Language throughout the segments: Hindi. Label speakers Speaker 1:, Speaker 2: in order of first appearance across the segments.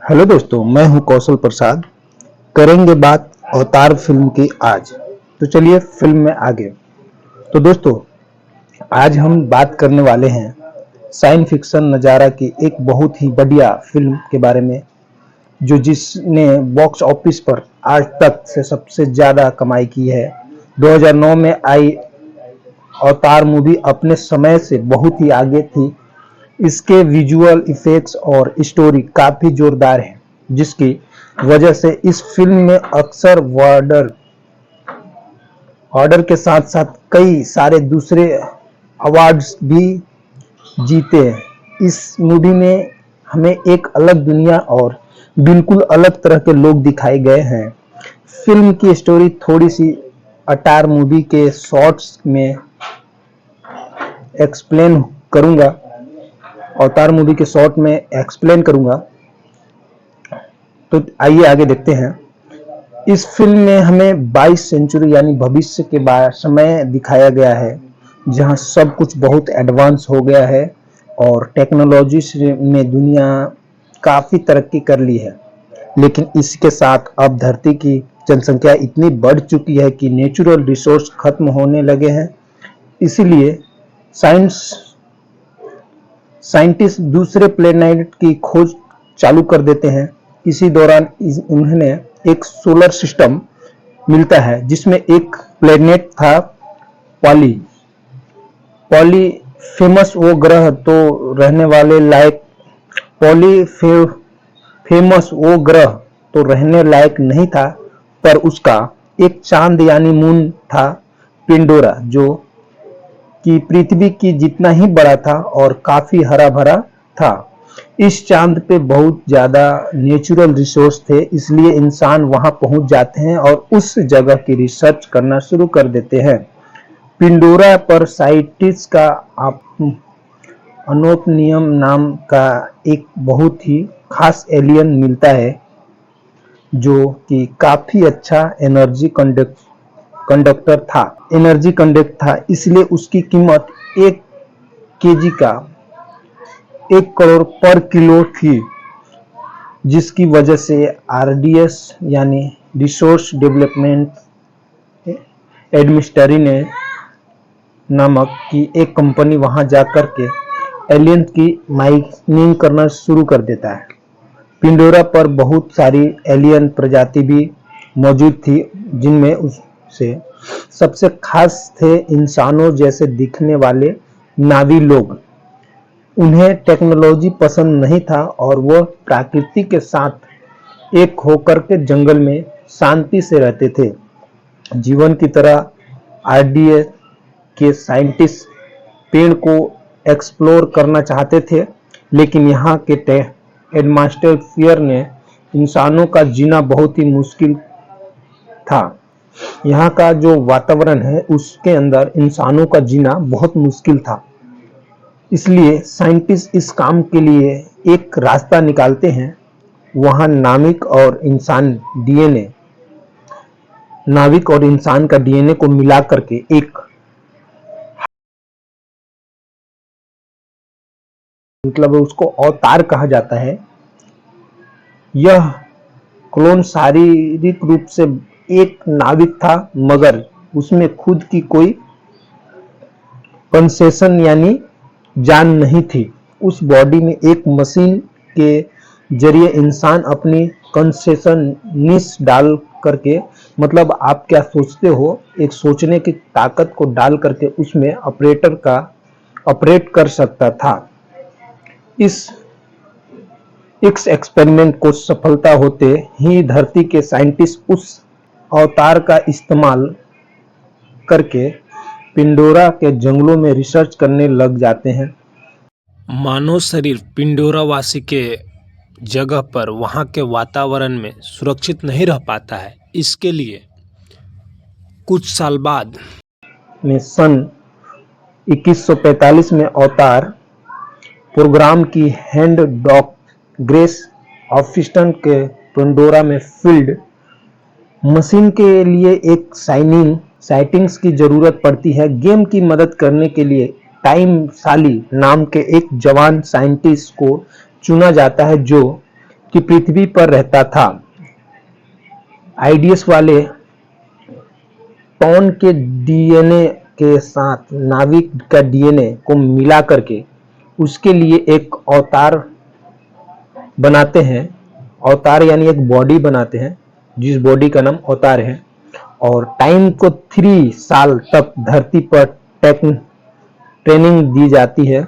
Speaker 1: हेलो दोस्तों, मैं हूं कौशल प्रसाद। करेंगे बात अवतार फिल्म की आज। तो चलिए फिल्म में आगे। तो दोस्तों, आज हम बात करने वाले हैं साइंस फिक्शन नज़ारा की एक बहुत ही बढ़िया फिल्म के बारे में, जो जिसने बॉक्स ऑफिस पर आज तक से सबसे ज़्यादा कमाई की है। 2009 में आई अवतार मूवी अपने समय से बहुत ही आगे थी। इसके विजुअल इफेक्ट्स और स्टोरी काफी जोरदार है, जिसकी वजह से इस फिल्म में अक्सर वार्डर ऑर्डर के साथ साथ कई सारे दूसरे अवार्ड्स भी जीते हैं। इस मूवी में हमें एक अलग दुनिया और बिल्कुल अलग तरह के लोग दिखाए गए हैं। फिल्म की स्टोरी थोड़ी सी अटार मूवी के शॉर्ट्स में एक्सप्लेन करूंगा अवतार मूवी के शॉर्ट में एक्सप्लेन करूंगा। तो आइए आगे देखते हैं। इस फिल्म में हमें 22 सेंचुरी यानी भविष्य के समय दिखाया गया है, जहां सब कुछ बहुत एडवांस हो गया है और टेक्नोलॉजी में दुनिया काफी तरक्की कर ली है। लेकिन इसके साथ अब धरती की जनसंख्या इतनी बढ़ चुकी है कि नेचुरल रिसोर्स खत्म होने लगे हैं। इसीलिए साइंटिस्ट दूसरे प्लेनेट की खोज चालू कर देते हैं। इसी दौरान उन्हें एक सोलर सिस्टम मिलता है, जिसमें एक प्लेनेट था पॉली पॉली फेमस वो ग्रह तो रहने वाले लायक पॉली फे, फेमस वो ग्रह तो रहने लायक नहीं था, पर उसका एक चांद यानी मून था, पिंडोरा, जो कि पृथ्वी की जितना ही बड़ा था और काफी हरा भरा था। इस चांद पे बहुत ज्यादा नेचुरल रिसोर्स थे, इसलिए इंसान वहां पहुंच जाते हैं और उस जगह की रिसर्च करना शुरू कर देते हैं। पिंडोरा पर साइंटिस्ट का अनोपनियम नाम का एक बहुत ही खास एलियन मिलता है, जो कि काफी अच्छा एनर्जी कंडक्ट था। इसलिए उसकी कीमत 1 केजी का 1 करोड़ पर किलो थी, जिसकी वजह से आरडीएस यानी रिसोर्स डेवलपमेंट एडमिनिस्ट्री ने नामक की एक कंपनी वहां जाकर के एलियन की माइनिंग करना शुरू कर देता है। पिंडोरा पर बहुत सारी एलियन प्रजाति भी मौजूद थी, जिनमें उससे सबसे खास थे इंसानों जैसे दिखने वाले नावी लोग। उन्हें टेक्नोलॉजी पसंद नहीं था और वह प्रकृति के साथ एक होकर के जंगल में शांति से रहते थे। जीवन की तरह आरडीए के साइंटिस्ट पेड़ को एक्सप्लोर करना चाहते थे, लेकिन यहाँ के एटमॉस्फेयर ने इंसानों का जीना बहुत ही मुश्किल था। यहाँ का जो वातावरण है उसके अंदर इंसानों का जीना बहुत मुश्किल था। इसलिए साइंटिस्ट इस काम के लिए एक रास्ता निकालते हैं। वहाँ नाविक और इंसान का डीएनए को मिला करके एक मतलब उसको अवतार कहा जाता है। यह क्लोन शारीरिक रूप से एक नाविक था, मगर उसमें खुद की कोई कंसेशन यानी जान नहीं थी। उस बॉडी में एक मशीन के जरिए इंसान अपनी कंसेशनिस डाल करके, मतलब आप क्या सोचते हो, एक सोचने की ताकत को डाल करके उसमें ऑपरेट कर सकता था। इस एक्सपेरिमेंट को सफलता होते ही धरती के साइंटिस्ट उस अवतार का इस्तेमाल करके पिंडोरा के जंगलों में रिसर्च करने लग जाते हैं।
Speaker 2: मानव शरीर पिंडोरा वासी के जगह पर वहां के वातावरण में सुरक्षित नहीं रह पाता है। इसके लिए कुछ साल बाद
Speaker 1: में सन 2145 में अवतार प्रोग्राम की हैंड डॉक ग्रेस ऑफिस्टन के पिंडोरा में फील्ड मशीन के लिए एक साइटिंग्स की जरूरत पड़ती है। गेम की मदद करने के लिए टाइम साली नाम के एक जवान साइंटिस्ट को चुना जाता है, जो कि पृथ्वी पर रहता था। आईडीएस वाले टॉन के डीएनए के साथ नाविक का डीएनए को मिला करके उसके लिए एक अवतार बनाते हैं। अवतार यानी एक बॉडी बनाते हैं, जिस बॉडी का नाम अवतार है। और टाइम को 3 साल तक धरती पर ट्रेनिंग दी जाती है।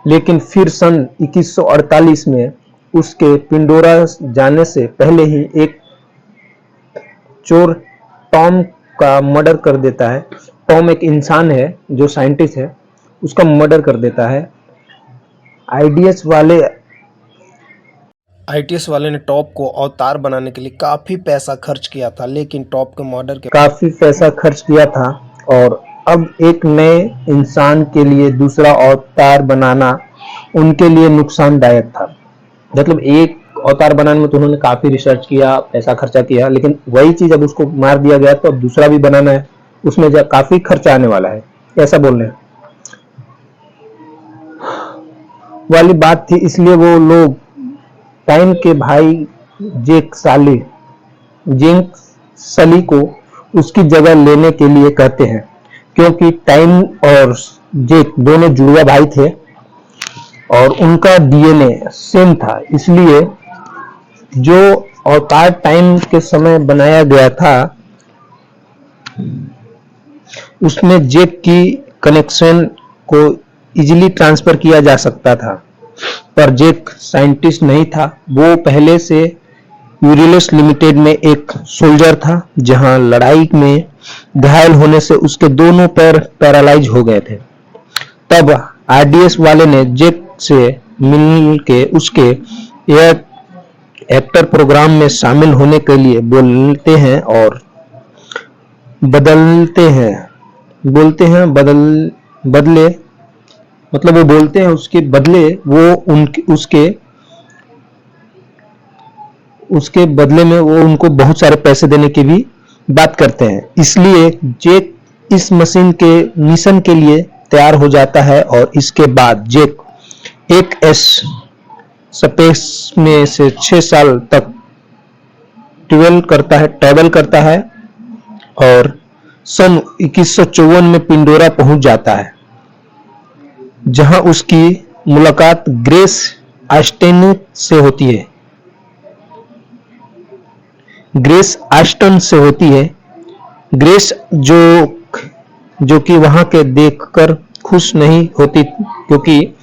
Speaker 1: लेकिन फिर सन 2148 में उसके पिंडोरा जाने से पहले ही एक चोर टॉम का मर्डर कर देता है। टॉम एक इंसान है जो साइंटिस्ट है, उसका मर्डर कर देता है। आईडीएस वाले ने टॉप को अवतार बनाने के लिए काफी पैसा खर्च किया था, लेकिन टॉप के मर्डर के काफी पैसा खर्च किया था। और अब एक नए इंसान के लिए दूसरा अवतार बनाना उनके लिए नुकसानदायक था। मतलब एक अवतार बनाने में तो उन्होंने काफी रिसर्च किया, पैसा खर्चा किया, लेकिन वही चीज अब उसको मार दिया गया तो अब दूसरा भी बनाना है, उसमें काफी खर्चा आने वाला है, ऐसा बोल रहे हैं वाली बात थी। इसलिए वो लोग टाइम के भाई जेक सली को उसकी जगह लेने के लिए कहते हैं, क्योंकि टाइम और जेक दोनों जुड़वा भाई थे और उनका डीएनए सेम था। इसलिए जो अवतार टाइम के समय बनाया गया था उसमें जेक की कनेक्शन को इजीली ट्रांसफर किया जा सकता था, पर जेक साइंटिस्ट नहीं था। वो पहले से यूरिलस लिमिटेड में एक सोल्जर था, जहां लड़ाई में घायल होने से उसके दोनों पैर पैरालाइज हो गए थे। तब आरडीएस वाले ने जेक से मिल के उसके एयर एक्टर प्रोग्राम में शामिल होने के लिए बोलते हैं और बदले मतलब वो बोलते हैं उसके बदले वो उसके बदले में वो उनको बहुत सारे पैसे देने की भी बात करते हैं। इसलिए जेक इस मिशन के लिए तैयार हो जाता है और इसके बाद जेक एक स्पेस में से 6 साल तक ट्रेवल करता है और सन 2154 में पिंडोरा पहुंच जाता है, जहां उसकी मुलाकात ग्रेस आस्टन से होती है। ग्रेस जो कि वहां के देखकर खुश नहीं होती, क्योंकि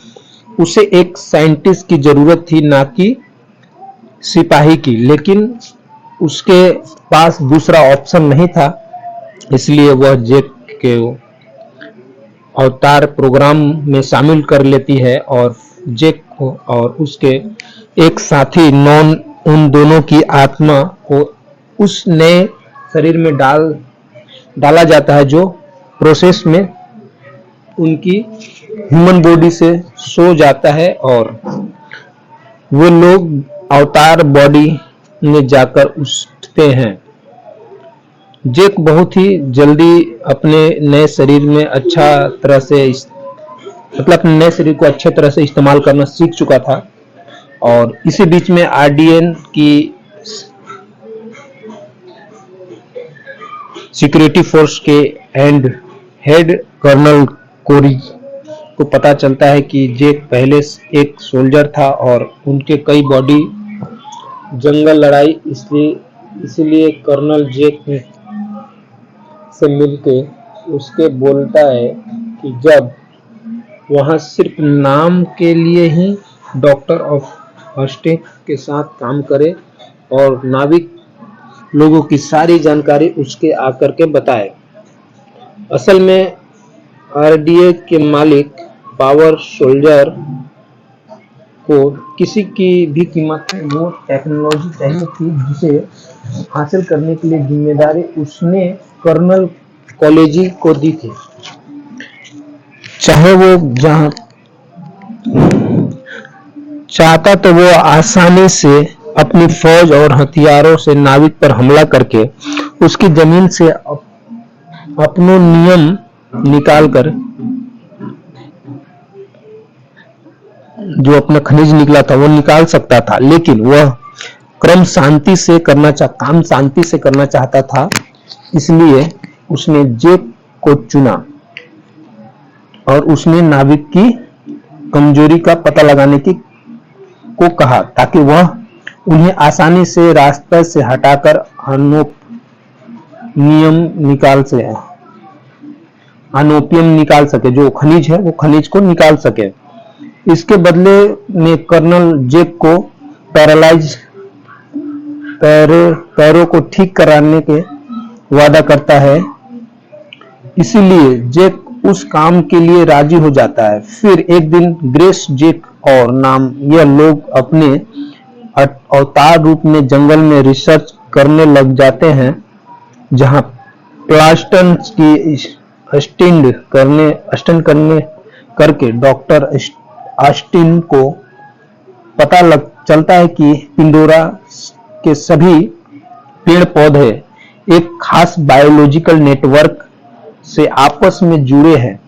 Speaker 1: उसे एक साइंटिस्ट की जरूरत थी, ना कि सिपाही की। लेकिन उसके पास दूसरा ऑप्शन नहीं था, इसलिए वह जेक के अवतार प्रोग्राम में शामिल कर लेती है और जेक को और उसके एक साथी उन दोनों की आत्मा को उस नए शरीर में डाला जाता है, जो प्रोसेस में उनकी ह्यूमन बॉडी से सो जाता है और वो लोग अवतार बॉडी में जाकर उठते हैं। जेक बहुत ही जल्दी अपने नए शरीर में अपने नए शरीर को अच्छे तरह से इस्तेमाल करना सीख चुका था। और इसी बीच में आरडीएन की सिक्योरिटी फोर्स के हेड कर्नल कोरी को पता चलता है कि जेक पहले एक सोल्जर था और उनके कई बॉडी जंगल लड़ाई, इसलिए कर्नल जेक से मिलके उसके बोलता है कि जब वहां सिर्फ नाम के लिए ही डॉक्टर ऑफ हॉस्टेक के साथ काम करे और नाविक लोगों की सारी जानकारी उसके आकर के बताए। असल में आरडीए के मालिक पावर सोल्जर को किसी की भी कीमत में वो टेक्नोलॉजी चाहिए थी, जिसे हासिल करने के लिए जिम्मेदारी उसने कर्नल कॉलेजी को दी थी। चाहे वो जहां चाहता तो वो आसानी से अपनी फौज और हथियारों से नाविक पर हमला करके उसकी जमीन से अपनो जो अपना खनिज निकला था वो निकाल सकता था, लेकिन वह काम शांति से करना चाहता था, इसलिए उसने जैक को चुना और उसने नाविक की कमजोरी का पता लगाने को कहा ताकि वह उन्हें आसानी से रास्ते से हटाकर अनोपियम निकाल सके, जो खनिज है वो खनिज को निकाल सके। इसके बदले में कर्नल जैक को पैरों को ठीक कराने के वादा करता है, इसीलिए जैक उस काम के लिए राजी हो जाता है। फिर एक दिन ग्रेस, जैक और नाम यह लोग अपने अवतार रूप में जंगल में रिसर्च करने लग जाते हैं, जहां प्लास्टन की स्टंट करके डॉक्टर ऑस्टिन को पता चलता है कि पिंडोरा के सभी पेड़ पौधे एक खास बायोलॉजिकल नेटवर्क से आपस में जुड़े हैं।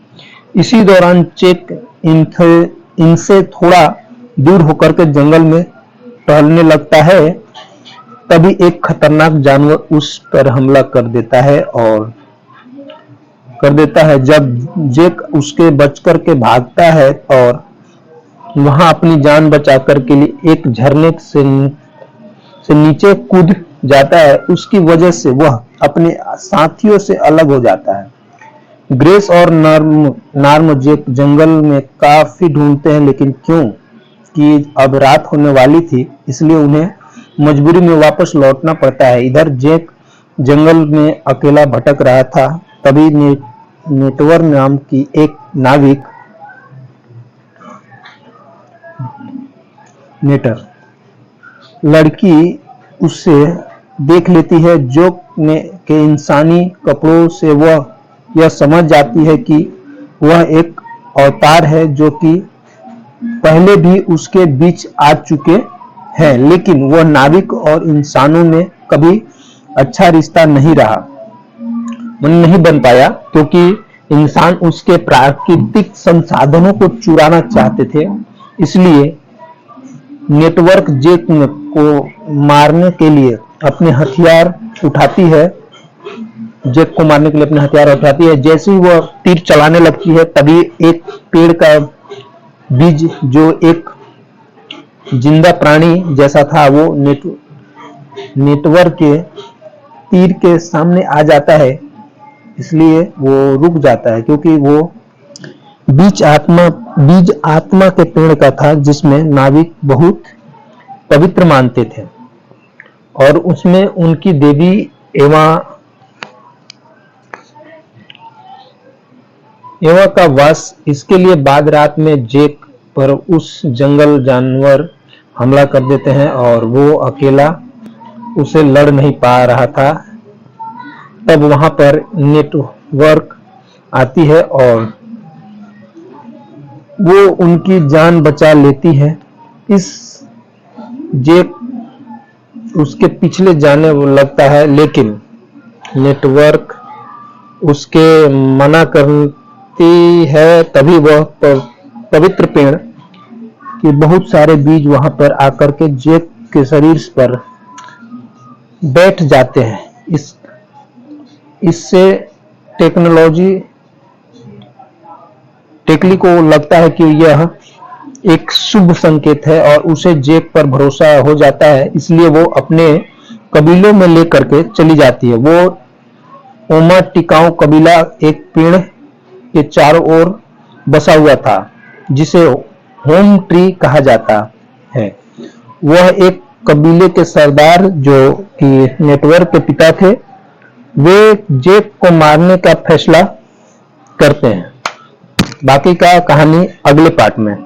Speaker 1: इसी दौरान चेक इनसे थोड़ा दूर होकर के जंगल में टहलने लगता है, तभी एक खतरनाक जानवर उस पर हमला कर देता है। जब जैक उसके बचकर के भागता है और वहां अपनी जान बचाकर के लिए एक झरने से नीचे कूद जाता है, उसकी वजह से वह अपने साथियों से अलग हो जाता है। ग्रेस और नार्म जैक जंगल में काफी ढूंढते हैं, लेकिन क्योंकि अब रात होने वाली थी, इसलिए उन्हें मजबूरी में वापस लौटना पड़ता है। इधर जैक जंगल में अकेला भटक रहा था, तभी नेटवर नाम की एक नाविक लड़की उसे देख लेती है, जो के इंसानी कपड़ों से वह यह समझ जाती है कि वह एक अवतार है जो कि पहले भी उसके बीच आ चुके हैं, लेकिन वह नाविक और इंसानों में कभी अच्छा रिश्ता नहीं बन पाया, क्योंकि इंसान उसके प्राकृतिक संसाधनों को चुराना चाहते थे। इसलिए नेटवर्क जैक को मारने के लिए अपने हथियार उठाती है। जैसे ही वह तीर चलाने लगती है, तभी एक पेड़ का बीज जो एक जिंदा प्राणी जैसा था, वो नेटवर्क के तीर के सामने आ जाता है। इसलिए वो रुक जाता है, क्योंकि वो बीज आत्मा के पेड़ का था, जिसमें नाविक बहुत पवित्र मानते थे और उसमें उनकी देवी एवा का वास। इसके लिए बाद रात में जैक पर उस जंगल जानवर हमला कर देते हैं और वो अकेला उसे लड़ नहीं पा रहा था। तब वहां पर नेटवर्क आती है और वो उनकी जान बचा लेती है। इस जैक उसके पिछले जाने लगता है, लेकिन नेटवर्क उसके मना करती है। तभी वह पवित्र पेड़ के बहुत सारे बीज वहां पर आकर के जैक के शरीर पर बैठ जाते हैं। इससे टेकली को लगता है कि यह एक शुभ संकेत है और उसे जैक पर भरोसा हो जाता है, इसलिए वो अपने कबीलों में लेकर के चली जाती है। वो ओमा टिकाऊ कबीला एक पेड़ के चारों ओर बसा हुआ था, जिसे होम ट्री कहा जाता है। वह एक कबीले के सरदार, जो कि नेटवर्क के पिता थे, वे जैक को मारने का फैसला करते हैं। बाकी का कहानी अगले पार्ट में।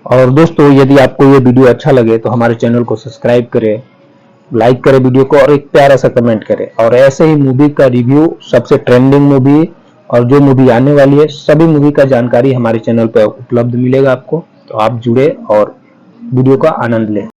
Speaker 1: और दोस्तों, यदि आपको ये वीडियो अच्छा लगे तो हमारे चैनल को सब्सक्राइब करें, लाइक करें वीडियो को और एक प्यारा सा कमेंट करें। और ऐसे ही मूवी का रिव्यू, सबसे ट्रेंडिंग मूवी और जो मूवी आने वाली है, सभी मूवी का जानकारी हमारे चैनल पर उपलब्ध मिलेगा आपको। तो आप जुड़े और वीडियो का आनंद लें।